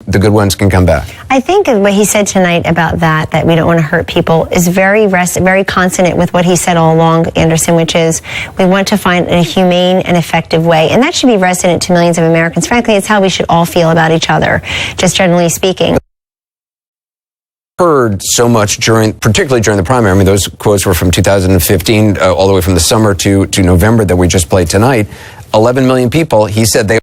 the good ones can come back. I think what he said tonight about that we don't want to hurt people, is very consonant with what he said all along, Anderson, which is we want to find a humane and effective way. And that should be resonant to millions of Americans. Frankly, it's how we should all feel about each other, just generally speaking. Heard so much particularly during the primary. I mean, those quotes were from 2015, all the way from the summer to November that we just played tonight. 11 million people, he said they...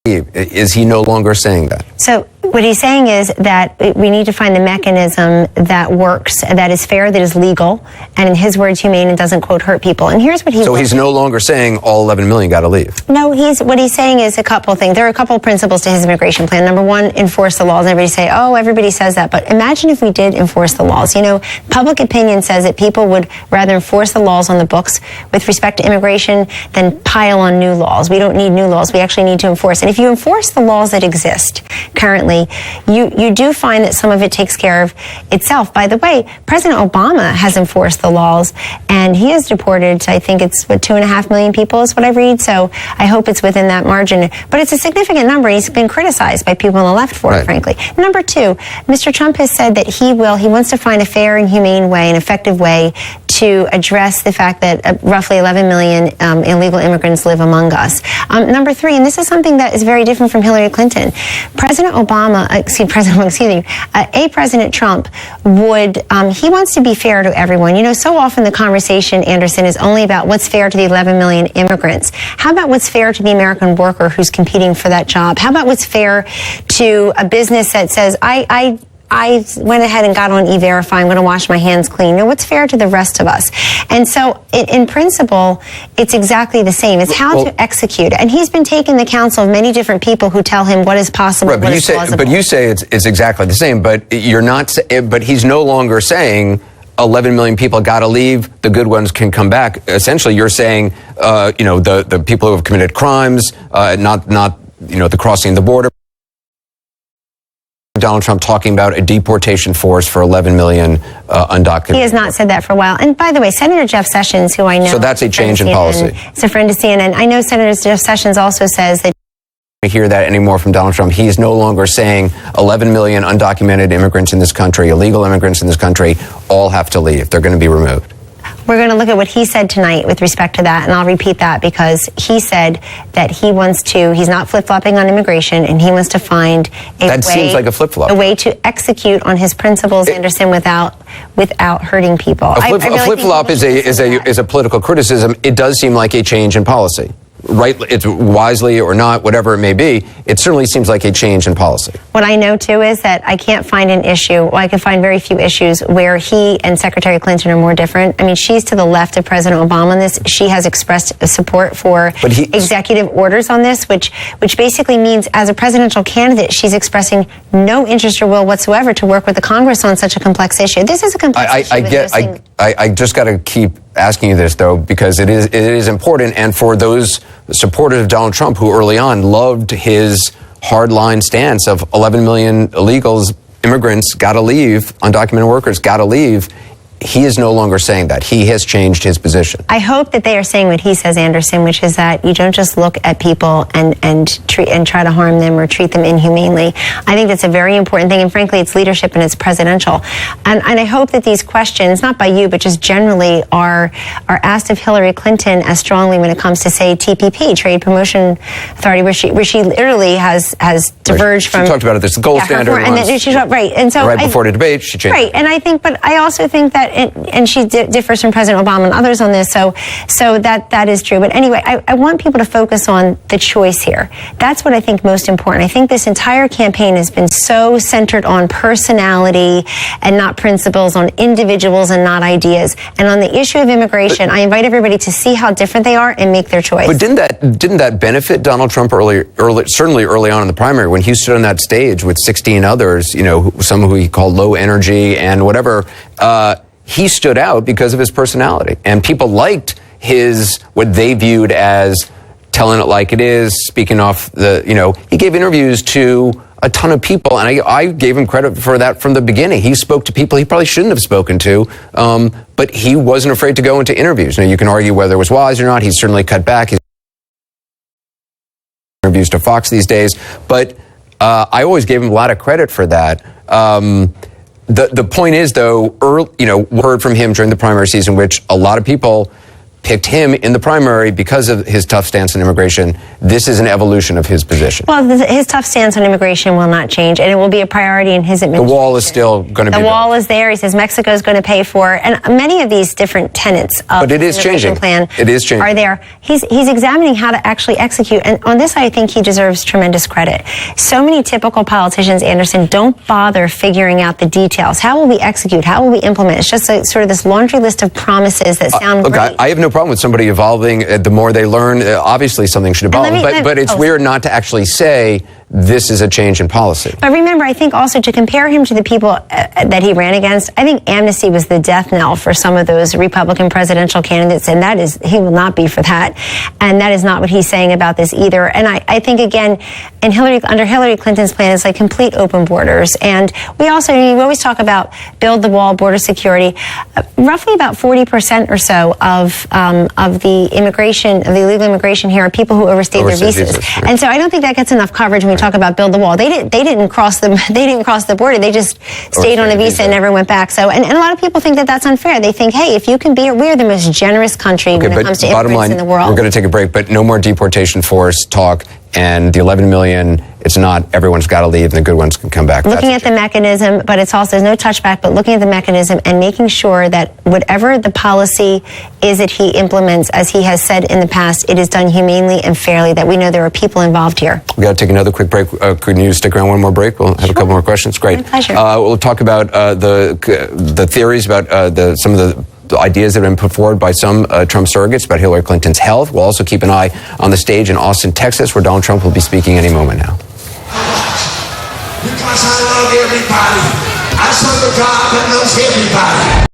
Is he no longer saying that? So what he's saying is that we need to find the mechanism that works, that is fair, that is legal, and in his words, humane and doesn't, quote, hurt people. And here's what he's... So he's no longer saying all 11 million got to leave. No, what he's saying is a couple of things. There are a couple of principles to his immigration plan. Number one, enforce the laws. Everybody say, oh, everybody says that. But imagine if we did enforce the laws. You know, public opinion says that people would rather enforce the laws on the books with respect to immigration than pile on new laws. We don't need new laws. We actually need to enforce. And if you enforce the laws that exist currently, you do find that some of it takes care of itself. By the way, President Obama has enforced the laws, and he has deported, I think it's 2.5 million people is what I read, so I hope it's within that margin. But it's a significant number. He's been criticized by people on the left for it, frankly. Number two, Mr. Trump has said that he wants to find a fair and humane way, an effective way to address the fact that roughly 11 million illegal immigrants live among us. Number three, and this is something that is very different from Hillary Clinton, President Trump he wants to be fair to everyone. You know, so often the conversation, Anderson, is only about what's fair to the 11 million immigrants. How about what's fair to the American worker who's competing for that job? How about what's fair to a business that says, I went ahead and got on E-Verify. I'm going to wash my hands clean. No, what's fair to the rest of us? And so, in principle, it's exactly the same. It's how to execute. And he's been taking the counsel of many different people who tell him what is possible, what is plausible. But you say it's exactly the same. But you're not. But he's no longer saying 11 million people got to leave. The good ones can come back. Essentially, you're saying, the people who have committed crimes, not the crossing the border. Donald Trump talking about a deportation force for 11 million undocumented. He has not said that for a while. And by the way, Senator Jeff Sessions, who I know... So that's a change in policy. It's a friend of CNN. I know Senator Jeff Sessions also says that... Hear that anymore from Donald Trump. He's no longer saying 11 million undocumented immigrants in this country, illegal immigrants in this country, all have to leave. They're going to be removed. We're going to look at what he said tonight with respect to that, and I'll repeat that because he said that he's not flip-flopping on immigration, and he wants to find seems like a flip-flop. A way to execute on his principles, Anderson, without hurting people. A flip-flop is a political criticism. It does seem like a change in policy. Right, it's wisely or not, whatever it may be, it certainly seems like a change in policy. What I know, too, is that I can't find an issue, I can find very few issues where he and Secretary Clinton are more different. I mean, she's to the left of President Obama on this. She has expressed support for executive orders on this, which basically means as a presidential candidate, she's expressing no interest or will whatsoever to work with the Congress on such a complex issue. This is a complex issue. I just got to keep asking you this, though, because it is important, and for those supporters of Donald Trump who early on loved his hardline stance of 11 million illegals, immigrants got to leave, undocumented workers got to leave, he is no longer saying that. He has changed his position. I hope that they are saying what he says, Anderson, which is that you don't just look at people and try to harm them or treat them inhumanely. I think that's a very important thing, and frankly, it's leadership and it's presidential. And I hope that these questions, not by you, but just generally, are asked of Hillary Clinton as strongly when it comes to, say, TPP, Trade Promotion Authority, where she literally has diverged from... She talked about it. There's the gold standard. And so before the debate, she changed. Right, and I also think that and she differs from President Obama and others on this, so that is true. But anyway, I want people to focus on the choice here. That's what I think most important. I think this entire campaign has been so centered on personality and not principles, on individuals and not ideas. And on the issue of immigration, I invite everybody to see how different they are and make their choice. But didn't that benefit Donald Trump certainly early on in the primary when he stood on that stage with 16 others, some who he called low energy and whatever, he stood out because of his personality, and people liked what they viewed as telling it like it is, speaking off he gave interviews to a ton of people, and I gave him credit for that from the beginning. He spoke to people he probably shouldn't have spoken to, but he wasn't afraid to go into interviews. Now, you can argue whether it was wise or not. He's certainly cut back. He's interviews to Fox these days. But I always gave him a lot of credit for that. The point is, though, we heard from him during the primary season, which a lot of people picked him in the primary because of his tough stance on immigration. This is an evolution of his position. Well, his tough stance on immigration will not change, and it will be a priority in his administration. The wall is still going to be there. The wall is there. He says Mexico is going to pay for it. And many of these different tenets of the immigration plan are there. He's examining how to actually execute. And on this, I think he deserves tremendous credit. So many typical politicians, Anderson, don't bother figuring out the details. How will we execute? How will we implement? It's just sort of this laundry list of promises that sound great. I have no problem with somebody evolving. The more they learn, obviously something should evolve. But it's weird not to actually say this is a change in policy. But remember, I think also to compare him to the people that he ran against, I think amnesty was the death knell for some of those Republican presidential candidates, and he will not be for that. And that is not what he's saying about this either. And I think, again, under Hillary Clinton's plan, it's like complete open borders. And we always talk about build the wall, border security. Roughly about 40% or so of the illegal immigration here are people who overstayed their visas. And so I don't think that gets enough coverage when we talk about build the wall. They didn't cross the border. They just stayed on a visa and never went back. So and a lot of people think that that's unfair. They think, hey, if you can we're the most generous country when it comes to immigrants in the world. We're going to take a break, but no more deportation force talk. And the 11 million, it's not everyone's got to leave and the good ones can come back. Looking at the mechanism, but it's also, there's no touchback, but looking at the mechanism and making sure that whatever the policy is that he implements, as he has said in the past, it is done humanely and fairly, that we know there are people involved here. We got to take another quick break. Could you stick around one more break? We'll have a couple more questions. Great. My pleasure. We'll talk about the theories about some of the ideas that have been put forward by some Trump surrogates about Hillary Clinton's health. We'll also keep an eye on the stage in Austin, Texas, where Donald Trump will be speaking any moment now. Because I love everybody. I serve a God that loves everybody.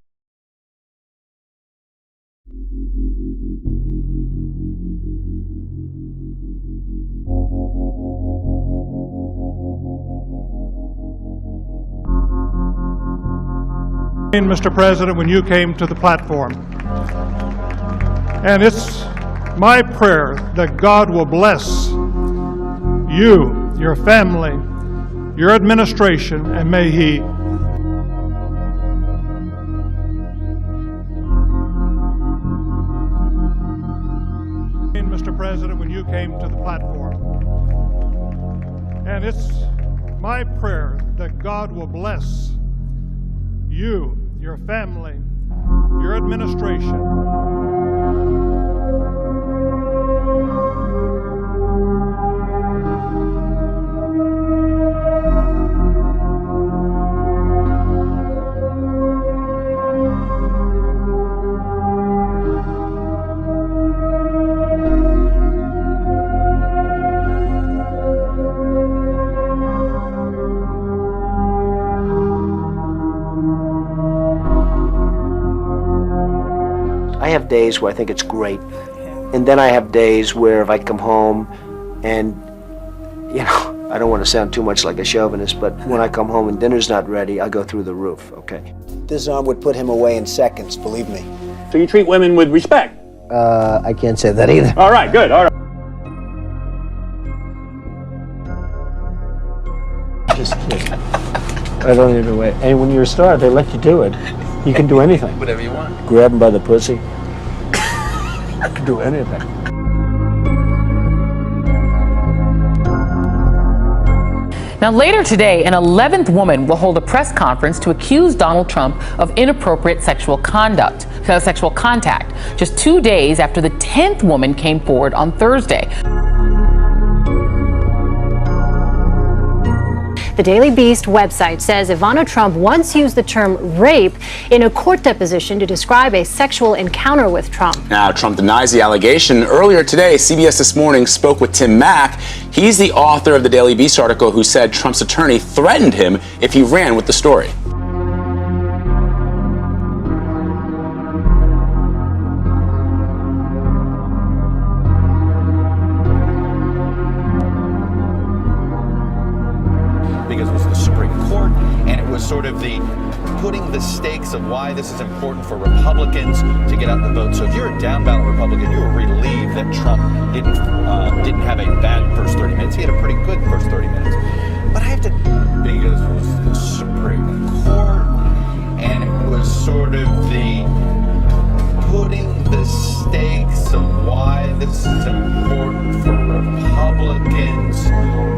Mr. President, when you came to the platform. And it's my prayer that God will bless you, your family, your administration, and may He Mr. President, when you came to the platform. And it's my prayer that God will bless you, your family, your administration. I have days where I think it's great, and then I have days where if I come home and, I don't want to sound too much like a chauvinist, but when I come home and dinner's not ready, I go through the roof, okay? This arm would put him away in seconds, believe me. So you treat women with respect? I can't say that either. All right, good, all right. I don't even wait. And when you're a star, they let you do it. You can do anything. Whatever you want. Grab him by the pussy. You can do anything. Now, later today, an 11th woman will hold a press conference to accuse Donald Trump of inappropriate sexual contact, just 2 days after the 10th woman came forward on Thursday. The Daily Beast website says Ivana Trump once used the term rape in a court deposition to describe a sexual encounter with Trump. Now, Trump denies the allegation. Earlier today, CBS This Morning spoke with Tim Mack. He's the author of the Daily Beast article who said Trump's attorney threatened him if he ran with the story. was sort of the putting the stakes of why this is important for Republicans to get out the vote. So if you're a down ballot Republican, you were relieved that Trump didn't have a bad first 30 minutes. He had a pretty good first 30 minutes. But I have to, because it was the Supreme Court, and it was sort of the putting the stakes of why this is important for Republicans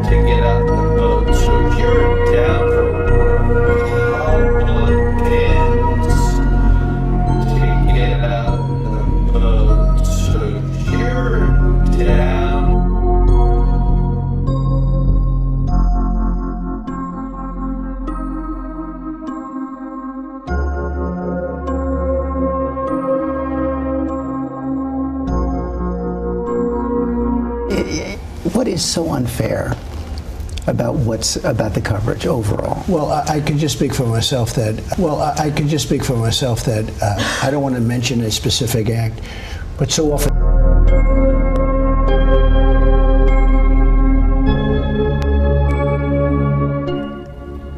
to get out the vote. So if you're down for Republicans to get out the vote, so if you're down. What is so unfair about the coverage overall? Well, I can just speak for myself that. I don't want to mention a specific act, but so often.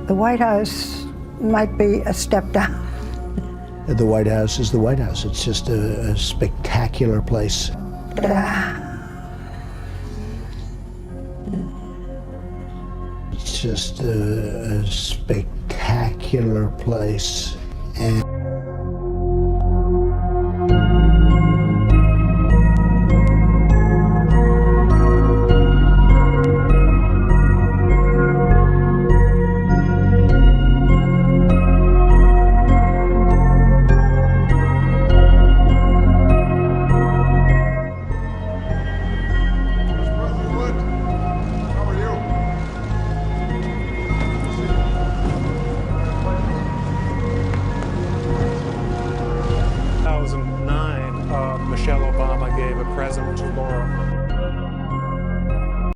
The White House might be a step down. The White House is the White House. It's just a spectacular place. It's just a spectacular place. And